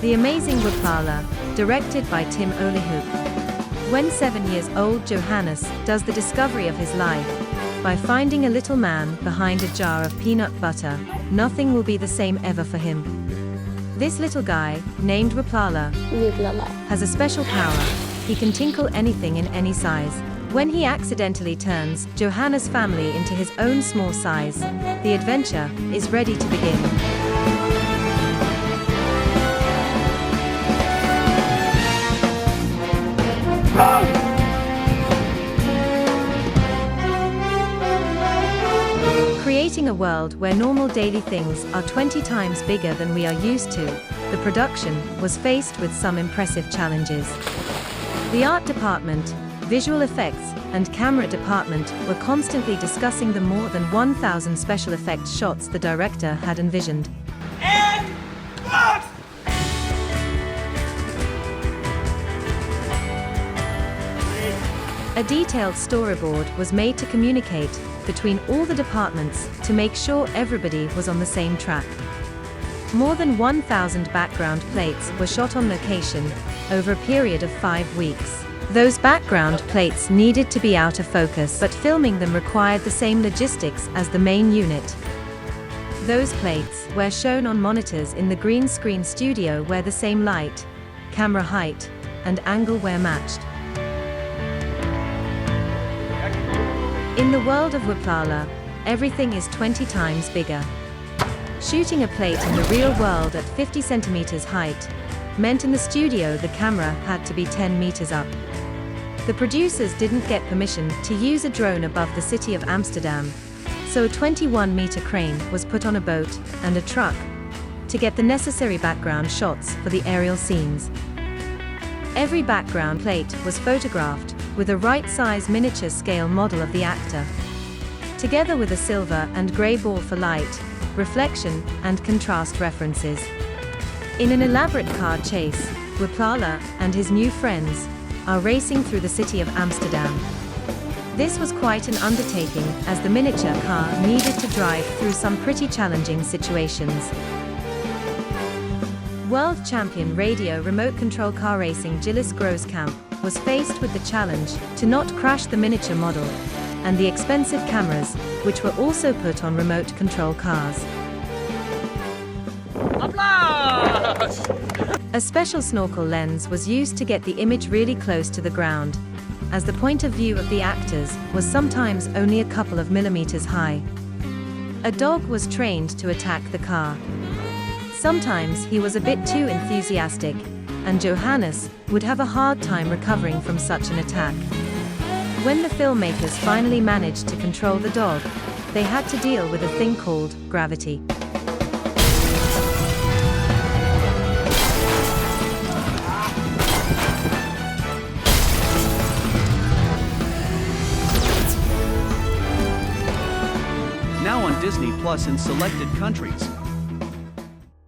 The Amazing Wiplala, directed by Oliehoek. When 7 years old Johannes does the discovery of his life, by finding a little man behind a jar of peanut butter, nothing will be the same ever for him. This little guy, named Wiplala, has a special power. He can tinkle anything in any size. When he accidentally turns Johannes' family into his own small size, the adventure is ready to begin. Creating a world where normal daily things are 20 times bigger than we are used to, the production was faced with some impressive challenges. The art department, visual effects, and camera department were constantly discussing the more than 1,000 special effects shots the director had envisioned. A detailed storyboard was made to communicate between all the departments to make sure everybody was on the same track. More than 1,000 background plates were shot on location over a period of 5 weeks. Those background plates needed to be out of focus, but filming them required the same logistics as the main unit. Those plates were shown on monitors in the green screen studio where the same light, camera height, and angle were matched. In the world of Wiplala, everything is 20 times bigger. Shooting a plate in the real world at 50 centimeters height meant in the studio the camera had to be 10 meters up. The producers didn't get permission to use a drone above the city of Amsterdam, so a 21-meter crane was put on a boat and a truck to get the necessary background shots for the aerial scenes. Every background plate was photographed with a right-size miniature scale model of the actor, together with a silver and grey ball for light, reflection, and contrast references. In an elaborate car chase, Wiplala and his new friends are racing through the city of Amsterdam. This was quite an undertaking as the miniature car needed to drive through some pretty challenging situations. World champion radio remote control car racing Gilles Grooskamp was faced with the challenge to not crash the miniature model and the expensive cameras, which were also put on remote control cars. A special snorkel lens was used to get the image really close to the ground, as the point of view of the actors was sometimes only a couple of millimeters high. A dog was trained to attack the car. Sometimes he was a bit too enthusiastic, and Johannes would have a hard time recovering from such an attack. When the filmmakers finally managed to control the dog, they had to deal with a thing called gravity. Now on Disney Plus in selected countries.